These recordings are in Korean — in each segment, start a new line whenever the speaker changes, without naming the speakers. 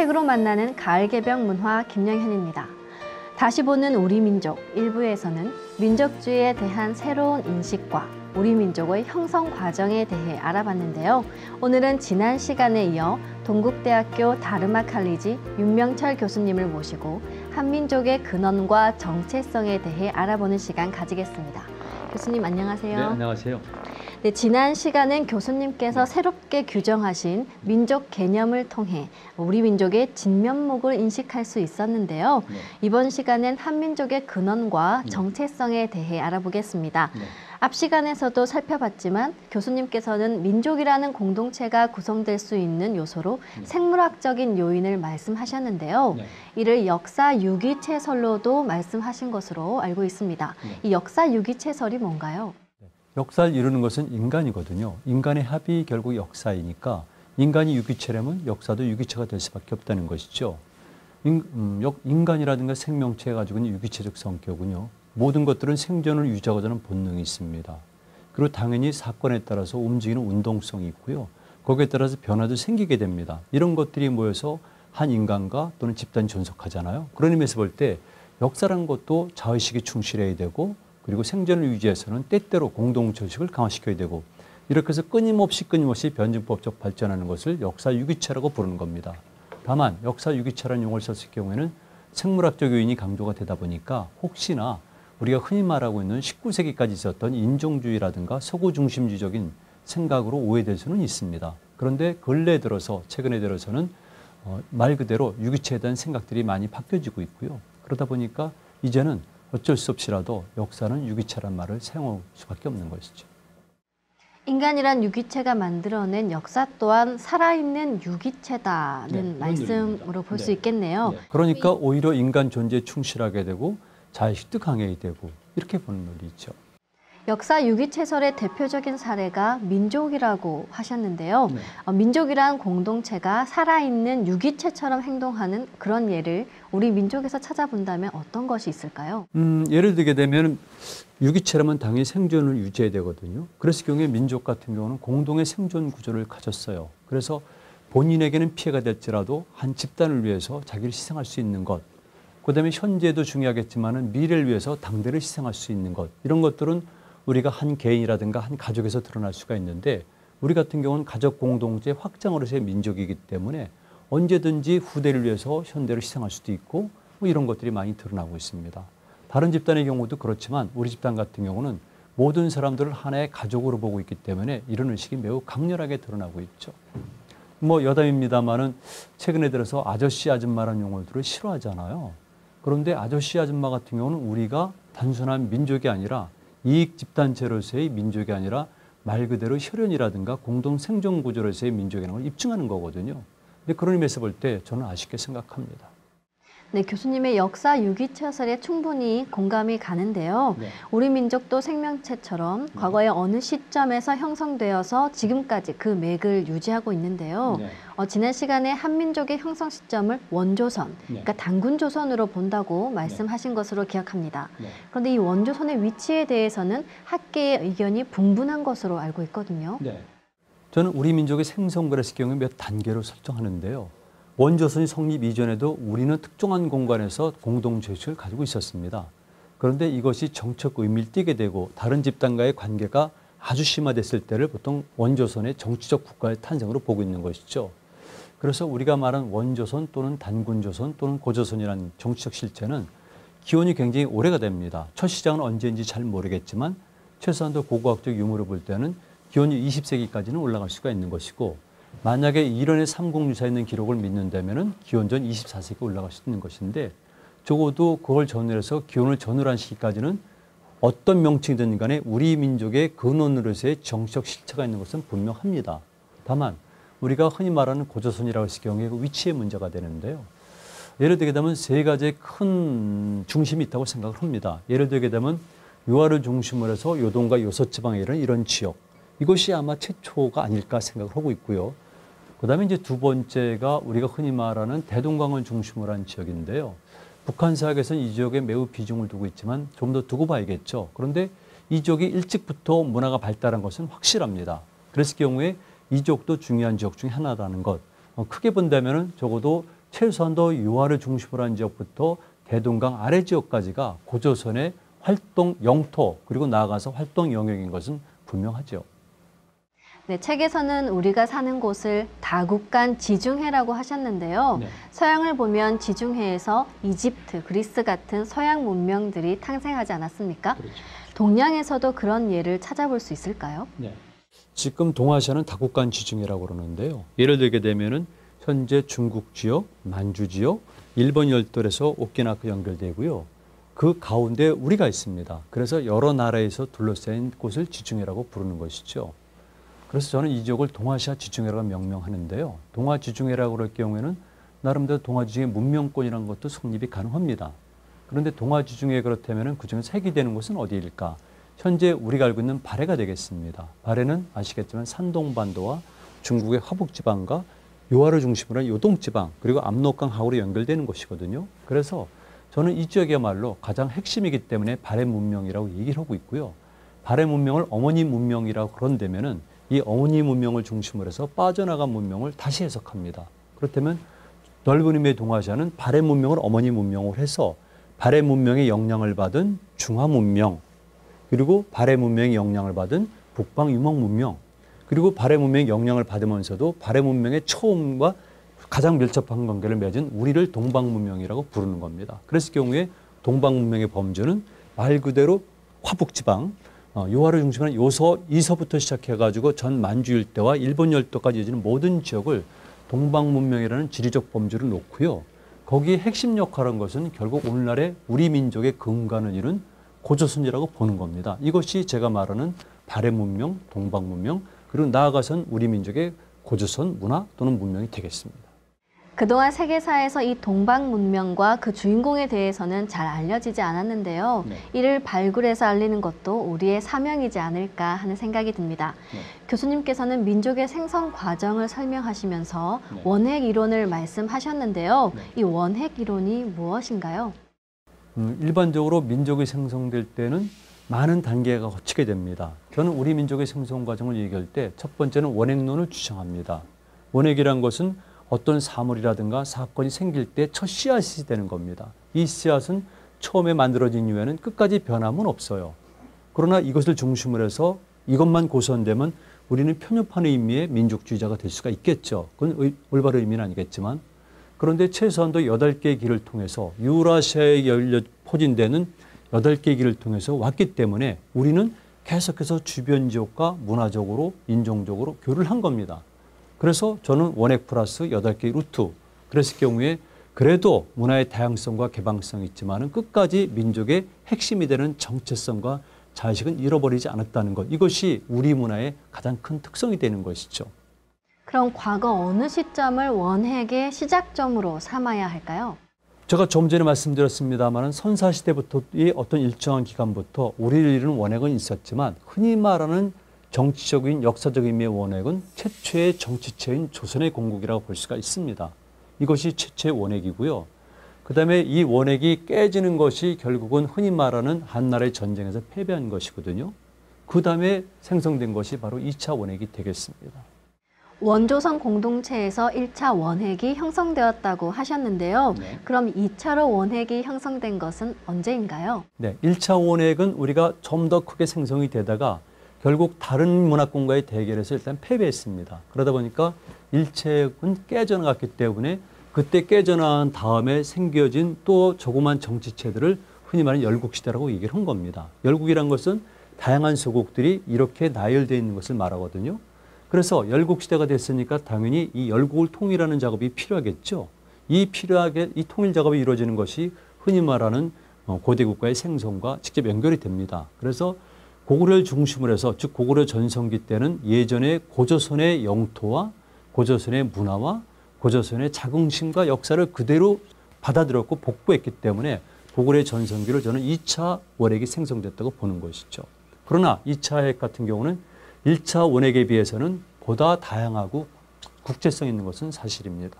책으로 만나는 가을 개병 문화 김영현입니다. 다시 보는 우리 민족 1부에서는 민족주의에 대한 새로운 인식과 우리 민족의 형성 과정에 대해 알아봤는데요. 오늘은 지난 시간에 이어 동국대학교 다르마 칼리지 윤명철 교수님을 모시고 한민족의 근원과 정체성에 대해 알아보는 시간 가지겠습니다. 교수님 안녕하세요.
네, 안녕하세요.
네, 지난 시간엔 교수님께서 새롭게 규정하신 민족 개념을 통해 우리 민족의 진면목을 인식할 수 있었는데요.
네.
이번 시간엔 한민족의 근원과 정체성에 대해 알아보겠습니다.
네.
앞 시간에서도 살펴봤지만 교수님께서는 민족이라는 공동체가 구성될 수 있는 요소로 생물학적인 요인을 말씀하셨는데요.
네.
이를 역사 유기체설로도 말씀하신 것으로 알고 있습니다.
네.
이 역사 유기체설이 뭔가요?
역사를 이루는 것은 인간이거든요. 인간의 합이 결국 역사이니까 인간이 유기체라면 역사도 유기체가 될 수밖에 없다는 것이죠. 인간이라든가 생명체가 가지고 있는 유기체적 성격은요. 모든 것들은 생존을 유지하고자 하는 본능이 있습니다. 그리고 당연히 사건에 따라서 움직이는 운동성이 있고요. 거기에 따라서 변화도 생기게 됩니다. 이런 것들이 모여서 한 인간과 또는 집단이 존속하잖아요. 그런 의미에서 볼 때 역사라는 것도 자의식에 충실해야 되고 그리고 생존을 유지해서는 때때로 공동체의식을 강화시켜야 되고 이렇게 해서 끊임없이 변증법적 발전하는 것을 역사 유기체라고 부르는 겁니다. 다만 역사 유기체라는 용어를 썼을 경우에는 생물학적 요인이 강조가 되다 보니까 혹시나 우리가 흔히 말하고 있는 19세기까지 있었던 인종주의라든가 서구 중심주의적인 생각으로 오해될 수는 있습니다. 그런데 최근에 들어서는 말 그대로 유기체에 대한 생각들이 많이 바뀌어지고 있고요. 그러다 보니까 이제는 어쩔 수 없이라도 역사는 유기체란 말을 사용할 수밖에 없는 것이죠.
인간이란 유기체가 만들어낸 역사 또한 살아있는 유기체다는 말씀으로 볼 수 있겠네요.
네. 그러니까 오히려 인간 존재에 충실하게 되고 자의식도 강해야 되고 이렇게 보는 논리죠.
역사 유기체설의 대표적인 사례가 민족이라고 하셨는데요. 민족이란 공동체가 살아있는 유기체처럼 행동하는 그런 예를 우리 민족에서 찾아본다면 어떤 것이 있을까요?
예를 들게 되면 유기체라면 당연히 생존을 유지해야 되거든요. 그랬을 경우에 민족 같은 경우는 공동의 생존 구조를 가졌어요. 그래서 본인에게는 피해가 될지라도 한 집단을 위해서 자기를 희생할 수 있는 것, 그다음에 현재도 중요하겠지만 미래를 위해서 당대를 희생할 수 있는 것, 이런 것들은 우리가 한 개인이라든가 한 가족에서 드러날 수가 있는데 우리 같은 경우는 가족 공동체 확장으로서의 민족이기 때문에 언제든지 후대를 위해서 현대를 희생할 수도 있고 뭐 이런 것들이 많이 드러나고 있습니다. 다른 집단의 경우도 그렇지만 우리 집단 같은 경우는 모든 사람들을 하나의 가족으로 보고 있기 때문에 이런 의식이 매우 강렬하게 드러나고 있죠. 뭐 여담입니다만은 최근에 들어서 아저씨 아줌마라는 용어들을 싫어하잖아요. 그런데 아저씨 아줌마 같은 경우는 우리가 단순한 민족이 아니라 이익 집단체로서의 민족이 아니라 말 그대로 혈연이라든가 공동 생존 구조로서의 민족이라는 걸 입증하는 거거든요. 근데 그런 의미에서 볼 때 저는 아쉽게 생각합니다.
네, 교수님의 역사 유기체설에 충분히 공감이 가는데요.
네.
우리 민족도 생명체처럼 과거의 어느 시점에서 형성되어서 지금까지 그 맥을 유지하고 있는데요.
네.
지난 시간에 한민족의 형성 시점을 원조선, 그러니까 단군조선으로 본다고 말씀하신 것으로 기억합니다.
네.
그런데 이 원조선의 위치에 대해서는 학계의 의견이 분분한 것으로 알고 있거든요.
네. 저는 우리 민족의 생성 그랬을 경우에 몇 단계로 설정하는데요. 원조선이 성립 이전에도 우리는 특정한 공간에서 공동체의식을 가지고 있었습니다. 그런데 이것이 정책 의미를 띠게 되고 다른 집단과의 관계가 아주 심화됐을 때를 보통 원조선의 정치적 국가의 탄생으로 보고 있는 것이죠. 그래서 우리가 말한 원조선 또는 단군조선 또는 고조선이라는 정치적 실체는 기원이 굉장히 오래가 됩니다. 첫 시작은 언제인지 잘 모르겠지만 최소한도 고고학적 유무로 볼 때는 기원이 20세기까지는 올라갈 수가 있는 것이고 만약에 이런의 삼국유사에 있는 기록을 믿는다면 기원전 24세기 올라갈 수 있는 것인데 적어도 그걸 전후로 해서 기원을 전후로 한 시기까지는 어떤 명칭이든 간에 우리 민족의 근원으로서의 정치적 실체가 있는 것은 분명합니다. 다만 우리가 흔히 말하는 고조선이라고 했을 경우에 그 위치의 문제가 되는데요. 예를 들게 되면 세 가지의 큰 중심이 있다고 생각을 합니다. 예를 들게 되면 유화를 중심으로 해서 요동과 요서지방에 이런 지역, 이것이 아마 최초가 아닐까 생각을 하고 있고요. 그다음에 이제 두 번째가 우리가 흔히 말하는 대동강을 중심으로 한 지역인데요. 북한 사학에서는 이 지역에 매우 비중을 두고 있지만 좀 더 두고 봐야겠죠. 그런데 이 지역이 일찍부터 문화가 발달한 것은 확실합니다. 그랬을 경우에 이 지역도 중요한 지역 중에 하나라는 것. 크게 본다면 적어도 최소한도 유화를 중심으로 한 지역부터 대동강 아래 지역까지가 고조선의 활동 영토 그리고 나아가서 활동 영역인 것은 분명하죠.
네, 책에서는 우리가 사는 곳을 다국간 지중해라고 하셨는데요.
네.
서양을 보면 지중해에서 이집트, 그리스 같은 서양 문명들이 탄생하지 않았습니까?
그렇죠.
동양에서도 그런 예를 찾아볼 수 있을까요?
네. 지금 동아시아는 다국간 지중해라고 그러는데요. 예를 들게 되면은 현재 중국 지역, 만주 지역, 일본 열도에서 오키나와가 연결되고요. 그 가운데 우리가 있습니다. 그래서 여러 나라에서 둘러싸인 곳을 지중해라고 부르는 것이죠. 그래서 저는 이 지역을 동아시아 지중해라고 명명하는데요. 동아 지중해라고 그럴 경우에는 나름대로 동아 지중해 문명권이라는 것도 성립이 가능합니다. 그런데 동아 지중해 그렇다면 그중에서 핵이 되는 곳은 어디일까? 현재 우리가 알고 있는 발해가 되겠습니다. 발해는 아시겠지만 산동반도와 중국의 화북지방과 요하를 중심으로 한 요동지방 그리고 압록강 하구로 연결되는 곳이거든요. 그래서 저는 이 지역이야말로 가장 핵심이기 때문에 발해 문명이라고 얘기를 하고 있고요. 발해 문명을 어머니 문명이라고 그런다면은 이 어머니 문명을 중심으로 해서 빠져나간 문명을 다시 해석합니다. 그렇다면 넓은 의미의 동아시아는 발해 문명을 어머니 문명으로 해서 발해 문명의 영향을 받은 중화 문명 그리고 발해 문명의 영향을 받은 북방 유목 문명 그리고 발해 문명의 영향을 받으면서도 발해 문명의 처음과 가장 밀접한 관계를 맺은 우리를 동방 문명이라고 부르는 겁니다. 그랬을 경우에 동방 문명의 범주는 말 그대로 화북지방 요하를 중심으로 한 요서, 이서부터 시작해가지고 전 만주 일대와 일본 열도까지 이어지는 모든 지역을 동방 문명이라는 지리적 범주를 놓고요. 거기에 핵심 역할한 것은 결국 오늘날의 우리 민족의 근간을 이룬 고조선이라고 보는 겁니다. 이것이 제가 말하는 발해 문명, 동방 문명, 그리고 나아가선 우리 민족의 고조선 문화 또는 문명이 되겠습니다.
그동안 세계사에서 이 동방 문명과 그 주인공에 대해서는 잘 알려지지 않았는데요.
네.
이를 발굴해서 알리는 것도 우리의 사명이지 않을까 하는 생각이 듭니다.
네.
교수님께서는 민족의 생성 과정을 설명하시면서
네.
원핵 이론을 말씀하셨는데요.
네.
이 원핵 이론이 무엇인가요?
일반적으로 민족이 생성될 때는 많은 단계가 거치게 됩니다. 저는 우리 민족의 생성 과정을 얘기할 때 첫 번째는 원핵론을 주장합니다. 원핵이란 것은 어떤 사물이라든가 사건이 생길 때 첫 씨앗이 되는 겁니다. 이 씨앗은 처음에 만들어진 이후에는 끝까지 변함은 없어요. 그러나 이것을 중심으로 해서 이것만 고선되면 우리는 편협한 의미의 민족주의자가 될 수가 있겠죠. 그건 올바른 의미는 아니겠지만 그런데 최소한도 8개의 길을 통해서 유라시아에 포진되는 8개의 길을 통해서 왔기 때문에 우리는 계속해서 주변 지역과 문화적으로 인종적으로 교류를 한 겁니다. 그래서 저는 원핵 플러스 8개의 루트 그랬을 경우에 그래도 문화의 다양성과 개방성이 있지만은 끝까지 민족의 핵심이 되는 정체성과 자의식은 잃어버리지 않았다는 것. 이것이 우리 문화의 가장 큰 특성이 되는 것이죠.
그럼 과거 어느 시점을 원핵의 시작점으로 삼아야 할까요?
제가 좀 전에 말씀드렸습니다만 선사시대부터의 어떤 일정한 기간부터 우리를 이루는 원핵은 있었지만 흔히 말하는 정치적인 역사적 의미의 원핵은 최초의 정치체인 조선의 건국이라고 볼 수가 있습니다. 이것이 최초의 원핵이고요. 그다음에 이 원핵이 깨지는 것이 결국은 흔히 말하는 한나라의 전쟁에서 패배한 것이거든요. 그다음에 생성된 것이 바로 2차 원핵이 되겠습니다.
원조선 공동체에서 1차 원핵이 형성되었다고 하셨는데요.
네.
그럼 2차로 원핵이 형성된 것은 언제인가요?
네, 1차 원핵은 우리가 좀 더 크게 생성이 되다가 결국 다른 문화권과의 대결에서 일단 패배했습니다. 그러다 보니까 일체는 깨져나갔기 때문에 그때 깨져나간 다음에 생겨진 또 조그만 정치체들을 흔히 말하는 열국시대라고 얘기를 한 겁니다. 열국이란 것은 다양한 소국들이 이렇게 나열되어 있는 것을 말하거든요. 그래서 열국시대가 됐으니까 당연히 이 열국을 통일하는 작업이 필요하겠죠. 이 통일 작업이 이루어지는 것이 흔히 말하는 고대 국가의 생성과 직접 연결이 됩니다. 그래서 고구려를 중심으로 해서 즉 고구려 전성기 때는 예전의 고조선의 영토와 고조선의 문화와 고조선의 자긍심과 역사를 그대로 받아들였고 복구했기 때문에 고구려의 전성기를 저는 2차 원핵이 생성됐다고 보는 것이죠. 그러나 2차 핵 같은 경우는 1차 원핵에 비해서는 보다 다양하고 국제성 있는 것은 사실입니다.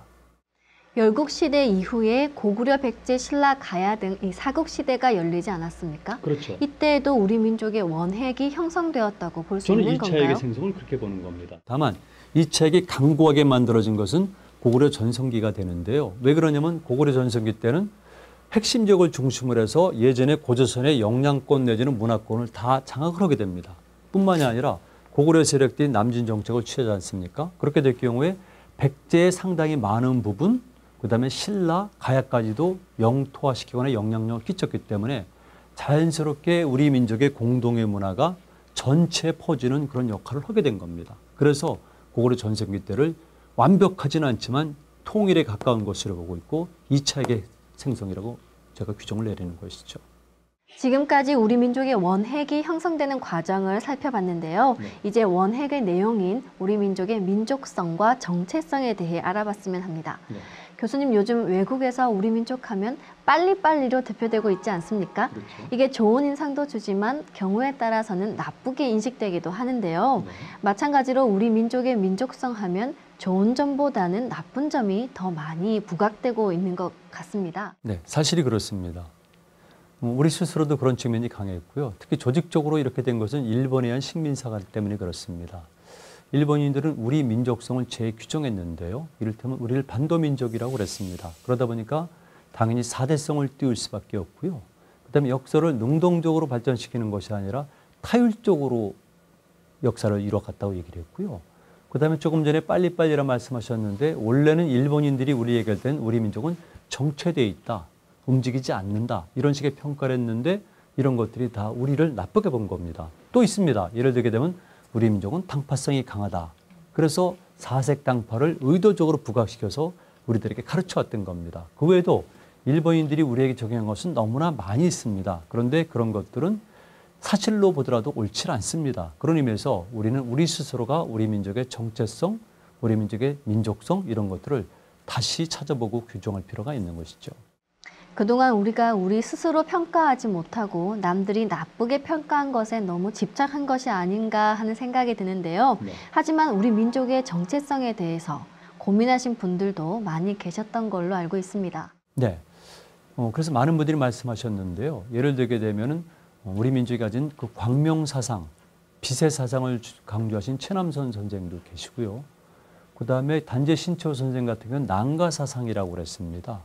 열국시대 이후에 고구려, 백제, 신라, 가야 등 이 사국시대가 열리지 않았습니까?
그렇죠.
이때에도 우리 민족의 원핵이 형성되었다고 볼 수 있는 건가요?
저는 2차 핵의 생성을 그렇게 보는 겁니다. 다만 2차 핵이 강고하게 만들어진 것은 고구려 전성기가 되는데요. 왜 그러냐면 고구려 전성기 때는 핵심 지역을 중심으로 해서 예전에 고조선의 영향권 내지는 문화권을 다 장악을 하게 됩니다. 뿐만이 아니라 고구려 세력들이 남진 정책을 취하지 않습니까? 그렇게 될 경우에 백제의 상당히 많은 부분, 그다음에 신라, 가야까지도 영토화시키거나 영향력을 끼쳤기 때문에 자연스럽게 우리 민족의 공동의 문화가 전체에 퍼지는 그런 역할을 하게 된 겁니다. 그래서 고구려 전성기 때를 완벽하지는 않지만 통일에 가까운 것으로 보고 있고 2차 세계 생성이라고 제가 규정을 내리는 것이죠.
지금까지 우리 민족의 원핵이 형성되는 과정을 살펴봤는데요.
네.
이제 원핵의 내용인 우리 민족의 민족성과 정체성에 대해 알아봤으면 합니다.
네.
교수님, 요즘 외국에서 우리 민족 하면 빨리빨리로 대표되고 있지 않습니까?
그렇죠.
이게 좋은 인상도 주지만 경우에 따라서는 나쁘게 인식되기도 하는데요.
네.
마찬가지로 우리 민족의 민족성 하면 좋은 점보다는 나쁜 점이 더 많이 부각되고 있는 것 같습니다.
네, 사실이 그렇습니다. 우리 스스로도 그런 측면이 강했고요. 특히 조직적으로 이렇게 된 것은 일본에 의한 식민사관 때문에 그렇습니다. 일본인들은 우리 민족성을 재규정했는데요. 이를테면 우리를 반도민족이라고 그랬습니다. 그러다 보니까 당연히 사대성을 띄울 수밖에 없고요. 그다음에 역사를 능동적으로 발전시키는 것이 아니라 타율적으로 역사를 이뤄갔다고 얘기를 했고요. 그다음에 조금 전에 빨리빨리라 말씀하셨는데 원래는 일본인들이 우리에게 된 우리 민족은 정체되어 있다. 움직이지 않는다. 이런 식의 평가를 했는데 이런 것들이 다 우리를 나쁘게 본 겁니다. 또 있습니다. 예를 들게 되면 우리 민족은 당파성이 강하다. 그래서 사색 당파를 의도적으로 부각시켜서 우리들에게 가르쳐왔던 겁니다. 그 외에도 일본인들이 우리에게 적용한 것은 너무나 많이 있습니다. 그런데 그런 것들은 사실로 보더라도 옳지 않습니다. 그런 의미에서 우리는 우리 스스로가 우리 민족의 정체성, 우리 민족의 민족성 이런 것들을 다시 찾아보고 규정할 필요가 있는 것이죠.
그동안 우리가 우리 스스로 평가하지 못하고 남들이 나쁘게 평가한 것에 너무 집착한 것이 아닌가 하는 생각이 드는데요.
네.
하지만 우리 민족의 정체성에 대해서 고민하신 분들도 많이 계셨던 걸로 알고 있습니다.
네. 그래서 많은 분들이 말씀하셨는데요. 예를 들게 되면은 우리 민족이 가진 그 광명사상, 빛의 사상을 강조하신 최남선 선생도 계시고요. 그다음에 단재 신채호 선생 같은 경우는 난가사상이라고 그랬습니다.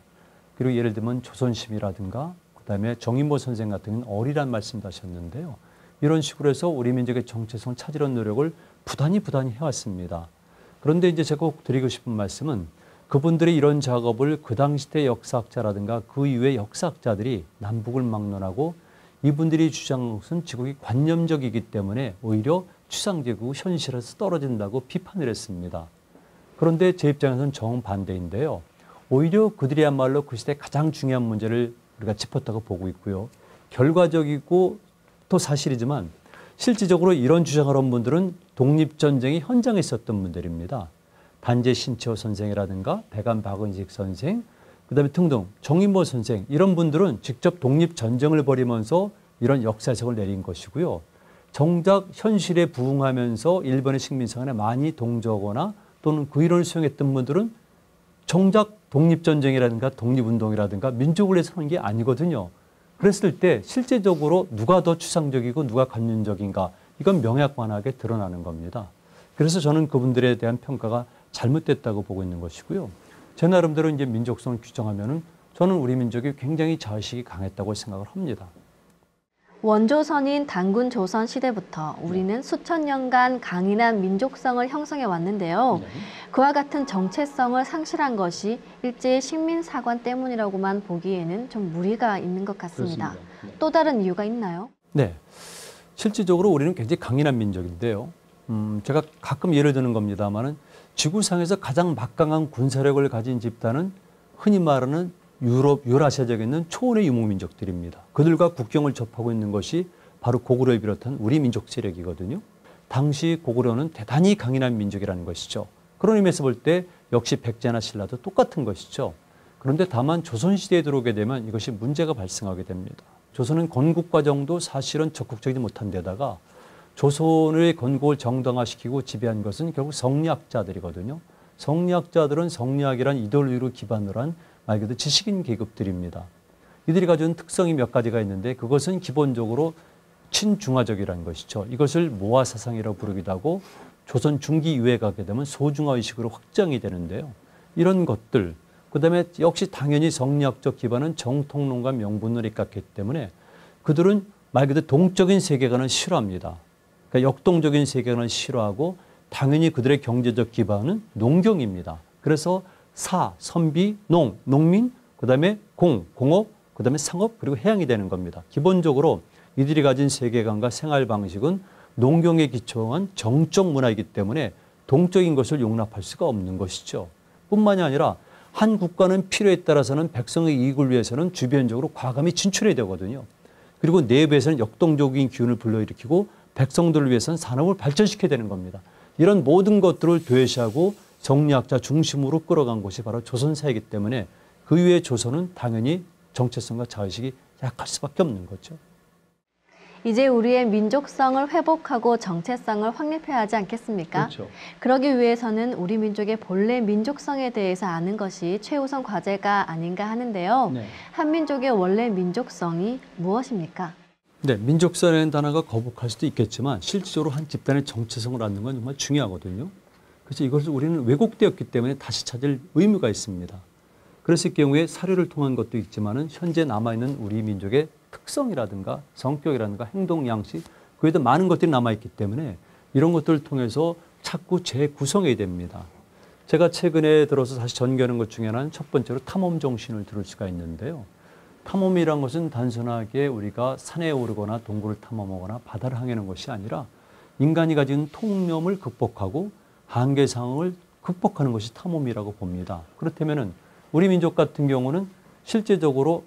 그리고 예를 들면 조선심이라든가 그다음에 정인보 선생 같은 경우는 어리란 말씀도 하셨는데요. 이런 식으로 해서 우리 민족의 정체성을 찾으려는 노력을 부단히 해왔습니다. 그런데 이제 제가 꼭 드리고 싶은 말씀은 그분들의 이런 작업을 그 당시 때 역사학자라든가 그 이후의 역사학자들이 남북을 막론하고 이분들이 주장한 것은 지국이 관념적이기 때문에 오히려 추상적이고 현실에서 떨어진다고 비판을 했습니다. 그런데 제 입장에서는 정반대인데요. 오히려 그들이야말로 그 시대 가장 중요한 문제를 우리가 짚었다고 보고 있고요. 결과적이고 또 사실이지만 실질적으로 이런 주장을 한 분들은 독립전쟁의 현장에 있었던 분들입니다. 단재 신채호 선생이라든가 배감 박은식 선생, 그다음에 등등 정인보 선생 이런 분들은 직접 독립전쟁을 벌이면서 이런 역사책을 내린 것이고요. 정작 현실에 부응하면서 일본의 식민사관에 많이 동조하거나 또는 그 이론을 수용했던 분들은 정작 독립전쟁이라든가 독립운동이라든가 민족을 위해서 하는 게 아니거든요. 그랬을 때 실제적으로 누가 더 추상적이고 누가 관념적인가 이건 명약관하게 드러나는 겁니다. 그래서 저는 그분들에 대한 평가가 잘못됐다고 보고 있는 것이고요. 제 나름대로 이제 민족성을 규정하면은 저는 우리 민족이 굉장히 자의식이 강했다고 생각을 합니다.
원조선인 단군 조선 시대부터 우리는 수천 년간 강인한 민족성을 형성해 왔는데요.
네.
그와 같은 정체성을 상실한 것이 일제의 식민사관 때문이라고만 보기에는 좀 무리가 있는 것 같습니다.
그렇습니다. 네.
또 다른 이유가 있나요?
네. 실질적으로 우리는 굉장히 강인한 민족인데요. 제가 가끔 예를 드는 겁니다만은 지구상에서 가장 막강한 군사력을 가진 집단은 흔히 말하는 유럽, 유라시아적에 있는 초원의 유목민족들입니다. 그들과 국경을 접하고 있는 것이 바로 고구려를 비롯한 우리 민족 세력이거든요. 당시 고구려는 대단히 강인한 민족이라는 것이죠. 그런 의미에서 볼 때 역시 백제나 신라도 똑같은 것이죠. 그런데 다만 조선시대에 들어오게 되면 이것이 문제가 발생하게 됩니다. 조선은 건국 과정도 사실은 적극적이지 못한 데다가 조선의 건국을 정당화시키고 지배한 것은 결국 성리학자들이거든요. 성리학자들은 성리학이란 이데올로기로 기반으로 한 말 그대로 지식인 계급들입니다. 이들이 가진 특성이 몇 가지가 있는데 그것은 기본적으로 친중화적이라는 것이죠. 이것을 모화사상이라고 부르기도 하고 조선 중기 이후에 가게 되면 소중화의식으로 확장이 되는데요. 이런 것들, 그다음에 역시 당연히 성리학적 기반은 정통론과 명분론에 깎기 때문에 그들은 말 그대로 동적인 세계관을 싫어합니다. 그러니까 역동적인 세계관을 싫어하고 당연히 그들의 경제적 기반은 농경입니다. 그래서 사, 선비, 농, 농민, 그다음에 공, 공업, 그다음에 상업, 그리고 해양이 되는 겁니다. 기본적으로 이들이 가진 세계관과 생활 방식은 농경에 기초한 정적 문화이기 때문에 동적인 것을 용납할 수가 없는 것이죠. 뿐만이 아니라 한 국가는 필요에 따라서는 백성의 이익을 위해서는 주변적으로 과감히 진출해야 되거든요. 그리고 내부에서는 역동적인 기운을 불러일으키고 백성들을 위해서는 산업을 발전시켜야 되는 겁니다. 이런 모든 것들을 도외시하고 정리학자 중심으로 끌어간 곳이 바로 조선사이기 때문에 그 이후에 조선은 당연히 정체성과 자의식이 약할 수밖에 없는 거죠.
이제 우리의 민족성을 회복하고 정체성을 확립해야 하지 않겠습니까?
그렇죠.
그러기 위해서는 우리 민족의 본래 민족성에 대해서 아는 것이 최우선 과제가 아닌가 하는데요.
네.
한민족의 원래 민족성이 무엇입니까?
네, 민족성이라는 단어가 거북할 수도 있겠지만 실질적으로 한 집단의 정체성을 갖는 건 정말 중요하거든요. 그래서 이것을 우리는 왜곡되었기 때문에 다시 찾을 의무가 있습니다. 그랬을 경우에 사료를 통한 것도 있지만은 현재 남아있는 우리 민족의 특성이라든가 성격이라든가 행동 양식, 그에도 많은 것들이 남아있기 때문에 이런 것들을 통해서 자꾸 재구성해야 됩니다. 제가 최근에 들어서 다시 전개하는 것 중에 하나는 첫 번째로 탐험 정신을 들을 수가 있는데요. 탐험이란 것은 단순하게 우리가 산에 오르거나 동굴을 탐험하거나 바다를 항해하는 것이 아니라 인간이 가진 통념을 극복하고 한계 상황을 극복하는 것이 탐험이라고 봅니다. 그렇다면은 우리 민족 같은 경우는 실제적으로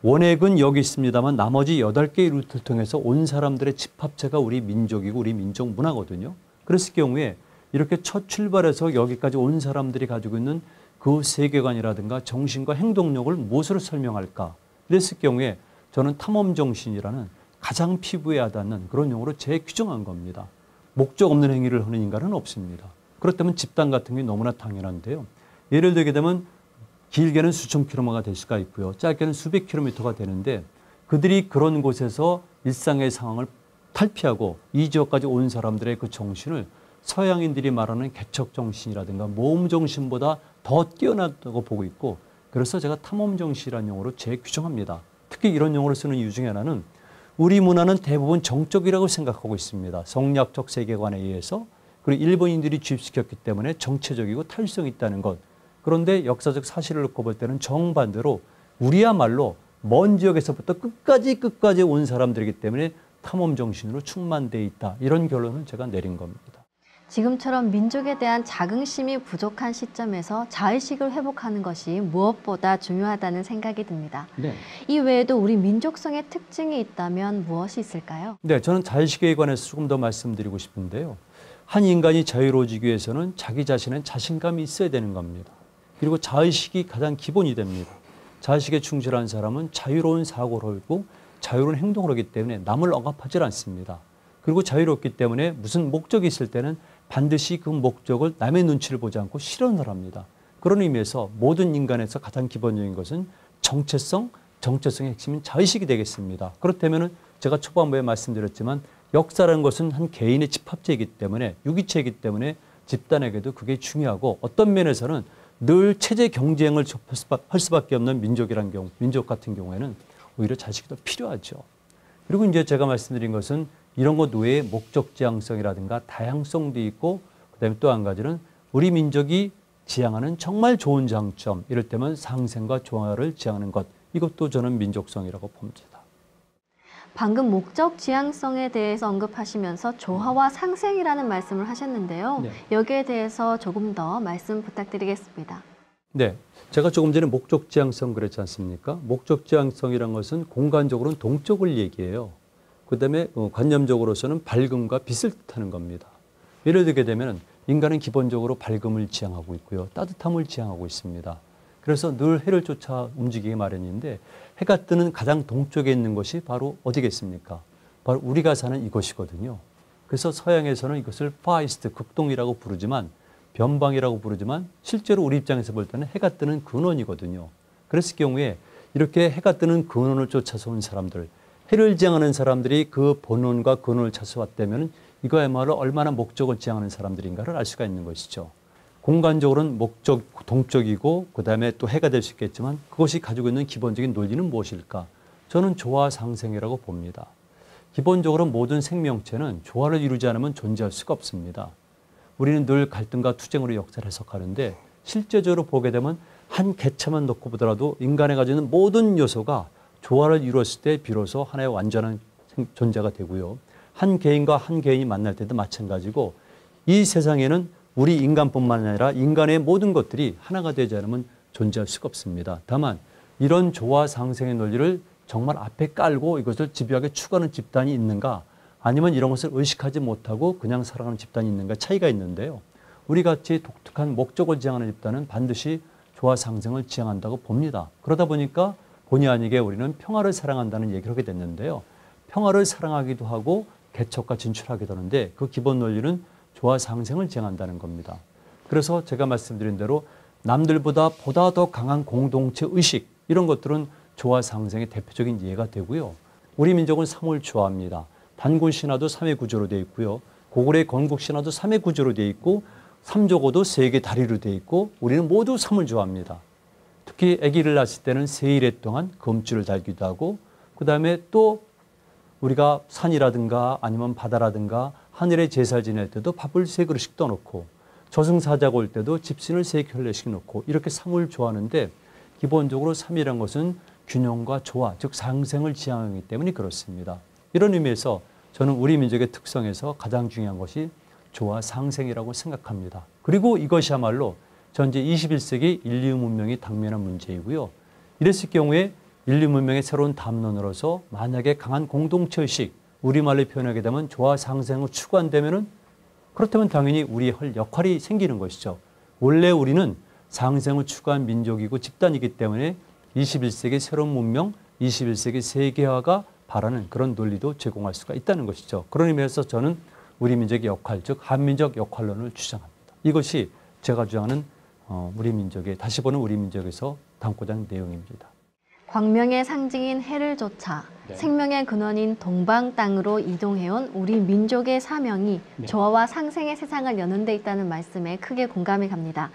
원액은 여기 있습니다만 나머지 8개의 루트를 통해서 온 사람들의 집합체가 우리 민족이고 우리 민족 문화거든요. 그랬을 경우에 이렇게 첫 출발해서 여기까지 온 사람들이 가지고 있는 그 세계관이라든가 정신과 행동력을 무엇으로 설명할까? 이랬을 경우에 저는 탐험정신이라는 가장 피부에 와닿는 그런 용어로 재규정한 겁니다. 목적 없는 행위를 하는 인간은 없습니다. 그렇다면 집단 같은 게 너무나 당연한데요. 예를 들게 되면 길게는 수천 킬로미터가 될 수가 있고요. 짧게는 수백 킬로미터가 되는데 그들이 그런 곳에서 일상의 상황을 탈피하고 이 지역까지 온 사람들의 그 정신을 서양인들이 말하는 개척정신이라든가 모험정신보다 더 뛰어나다고 보고 있고 그래서 제가 탐험정신이라는 용어로 재규정합니다. 특히 이런 용어를 쓰는 이유 중에 하나는 우리 문화는 대부분 정적이라고 생각하고 있습니다. 성리학적 세계관에 의해서 그리고 일본인들이 주입시켰기 때문에 정체적이고 탈성이 있다는 것. 그런데 역사적 사실을 놓고 볼 때는 정반대로 우리야말로 먼 지역에서부터 끝까지 온 사람들이기 때문에 탐험정신으로 충만되어 있다. 이런 결론을 제가 내린 겁니다.
지금처럼 민족에 대한 자긍심이 부족한 시점에서 자의식을 회복하는 것이 무엇보다 중요하다는 생각이 듭니다.
네.
이 외에도 우리 민족성의 특징이 있다면 무엇이 있을까요?
네, 저는 자의식에 관해서 조금 더 말씀드리고 싶은데요. 한 인간이 자유로워지기 위해서는 자기 자신은 자신감이 있어야 되는 겁니다. 그리고 자의식이 가장 기본이 됩니다. 자의식에 충실한 사람은 자유로운 사고를 하고 자유로운 행동을 하기 때문에 남을 억압하지 않습니다. 그리고 자유롭기 때문에 무슨 목적이 있을 때는 반드시 그 목적을 남의 눈치를 보지 않고 실현을 합니다. 그런 의미에서 모든 인간에서 가장 기본적인 것은 정체성의 핵심인 자의식이 되겠습니다. 그렇다면 제가 초반부에 말씀드렸지만 역사라는 것은 한 개인의 집합체이기 때문에 유기체이기 때문에 집단에게도 그게 중요하고 어떤 면에서는 늘 체제 경쟁을 할 수밖에 없는 민족 같은 경우에는 오히려 자식이 더 필요하죠. 그리고 이제 제가 말씀드린 것은 이런 것 외에 목적 지향성이라든가 다양성도 있고 그다음에 또 한 가지는 우리 민족이 지향하는 정말 좋은 장점, 이를테면 상생과 조화를 지향하는 것, 이것도 저는 민족성이라고 봅니다.
방금 목적 지향성에 대해서 언급하시면서 조화와 상생이라는 말씀을 하셨는데요.
네.
여기에 대해서 조금 더 말씀 부탁드리겠습니다.
네, 제가 조금 전에 목적 지향성 그랬지 않습니까? 목적 지향성이란 것은 공간적으로는 동쪽을 얘기해요. 그다음에 관념적으로서는 밝음과 빛을 뜻하는 겁니다. 예를 들게 되면 인간은 기본적으로 밝음을 지향하고 있고요. 따뜻함을 지향하고 있습니다. 그래서 늘 해를 쫓아 움직이기 마련인데 해가 뜨는 가장 동쪽에 있는 것이 바로 어디겠습니까? 바로 우리가 사는 이곳이거든요. 그래서 서양에서는 이것을 파이스트, 극동이라고 부르지만 변방이라고 부르지만 실제로 우리 입장에서 볼 때는 해가 뜨는 근원이거든요. 그랬을 경우에 이렇게 해가 뜨는 근원을 쫓아서 온 사람들, 해를 지향하는 사람들이 그 본원과 근원을 찾아왔다면 이거야말로 얼마나 목적을 지향하는 사람들인가를 알 수가 있는 것이죠. 공간적으로는 동적이고 그다음에 또 해가 될 수 있겠지만 그것이 가지고 있는 기본적인 논리는 무엇일까? 저는 조화 상생이라고 봅니다. 기본적으로 모든 생명체는 조화를 이루지 않으면 존재할 수가 없습니다. 우리는 늘 갈등과 투쟁으로 역사를 해석하는데 실제적으로 보게 되면 한 개체만 놓고 보더라도 인간이 가지고 있는 모든 요소가 조화를 이루었을 때 비로소 하나의 완전한 존재가 되고요. 한 개인과 한 개인이 만날 때도 마찬가지고 이 세상에는 우리 인간뿐만 아니라 인간의 모든 것들이 하나가 되지 않으면 존재할 수가 없습니다. 다만 이런 조화 상생의 논리를 정말 앞에 깔고 이것을 집요하게 추구하는 집단이 있는가 아니면 이런 것을 의식하지 못하고 그냥 살아가는 집단이 있는가 차이가 있는데요. 우리같이 독특한 목적을 지향하는 집단은 반드시 조화 상생을 지향한다고 봅니다. 그러다 보니까 본의 아니게 우리는 평화를 사랑한다는 얘기를 하게 됐는데요. 평화를 사랑하기도 하고 개척과 진출하기도 하는데 그 기본 논리는 조화 상생을 지향한다는 겁니다. 그래서 제가 말씀드린 대로 남들보다 더 강한 공동체 의식 이런 것들은 조화 상생의 대표적인 예가 되고요. 우리 민족은 3을 좋아합니다. 단군 신화도 3의 구조로 되어 있고요. 고구려의 건국 신화도 3의 구조로 되어 있고 삼조고도 3개의 다리로 되어 있고 우리는 모두 3을 좋아합니다. 특히 아기를 낳았을 때는 3일에 동안 검줄을 달기도 하고 그다음에 또 우리가 산이라든가 아니면 바다라든가 하늘에 제사를 지낼 때도 밥을 3그릇씩 떠놓고 저승사자가 올 때도 집신을 3켤레씩 놓고 이렇게 3을 좋아하는데 기본적으로 3이라는 것은 균형과 조화, 즉 상생을 지향하기 때문에 그렇습니다. 이런 의미에서 저는 우리 민족의 특성에서 가장 중요한 것이 조화 상생이라고 생각합니다. 그리고 이것이야말로 현재 21세기 인류 문명이 당면한 문제이고요. 이랬을 경우에 인류 문명의 새로운 담론으로서 만약에 강한 공동체의식, 우리말로 표현하게 되면 조화 상생을 추구한다면은 그렇다면 당연히 우리의 할 역할이 생기는 것이죠. 원래 우리는 상생을 추구한 민족이고 집단이기 때문에 21세기 새로운 문명, 21세기 세계화가 바라는 그런 논리도 제공할 수가 있다는 것이죠. 그런 의미에서 저는 우리 민족의 역할, 즉 한민족 역할론을 주장합니다. 이것이 제가 주장하는 우리 민족의 다시 보는 우리 민족에서 담고자 하는 내용입니다.
광명의 상징인 해를 좇아 생명의 근원인 동방 땅으로 이동해온 우리 민족의 사명이 조화와 상생의 세상을 여는 데 있다는 말씀에 크게 공감이 갑니다.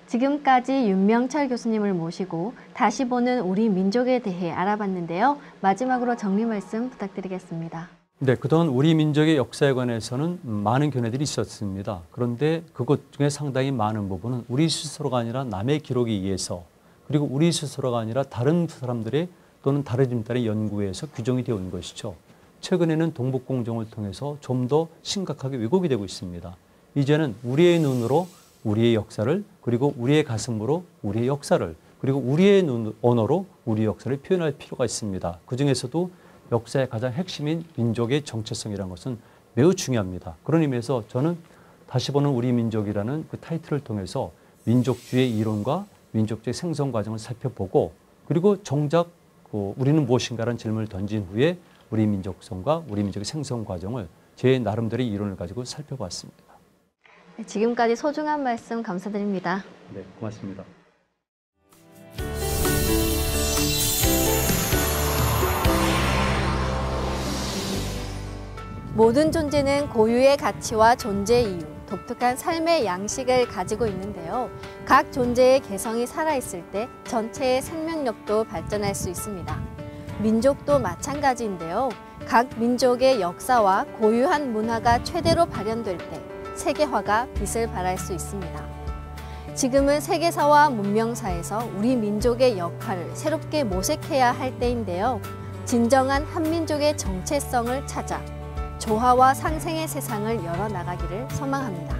지금까지 윤명철 교수님을 모시고 다시 보는 우리 민족에 대해 알아봤는데요. 마지막으로 정리 말씀 부탁드리겠습니다.
네, 그동안 우리 민족의 역사에 관해서는 많은 견해들이 있었습니다. 그런데 그것 중에 상당히 많은 부분은 우리 스스로가 아니라 남의 기록에 의해서 그리고 우리 스스로가 아니라 다른 사람들의 또는 다른 집단의 연구에 의해서 규정이 되어 온 것이죠. 최근에는 동북공정을 통해서 좀 더 심각하게 왜곡이 되고 있습니다. 이제는 우리의 눈으로 우리의 역사를 그리고 우리의 가슴으로 우리의 역사를 그리고 우리의 언어로 우리의 역사를 표현할 필요가 있습니다. 그중에서도 역사의 가장 핵심인 민족의 정체성이라는 것은 매우 중요합니다. 그런 의미에서 저는 다시 보는 우리 민족이라는 그 타이틀을 통해서 민족주의 이론과 민족주의 생성 과정을 살펴보고 그리고 정작 우리는 무엇인가라는 질문을 던진 후에 우리 민족성과 우리 민족의 생성 과정을 제 나름대로의 이론을 가지고 살펴봤습니다.
네, 지금까지 소중한 말씀 감사드립니다.
네, 고맙습니다.
모든 존재는 고유의 가치와 존재 이유, 독특한 삶의 양식을 가지고 있는데요. 각 존재의 개성이 살아있을 때 전체의 생명력도 발전할 수 있습니다. 민족도 마찬가지인데요. 각 민족의 역사와 고유한 문화가 최대로 발현될 때 세계화가 빛을 발할 수 있습니다. 지금은 세계사와 문명사에서 우리 민족의 역할을 새롭게 모색해야 할 때인데요. 진정한 한민족의 정체성을 찾아 조화와 상생의 세상을 열어나가기를 소망합니다.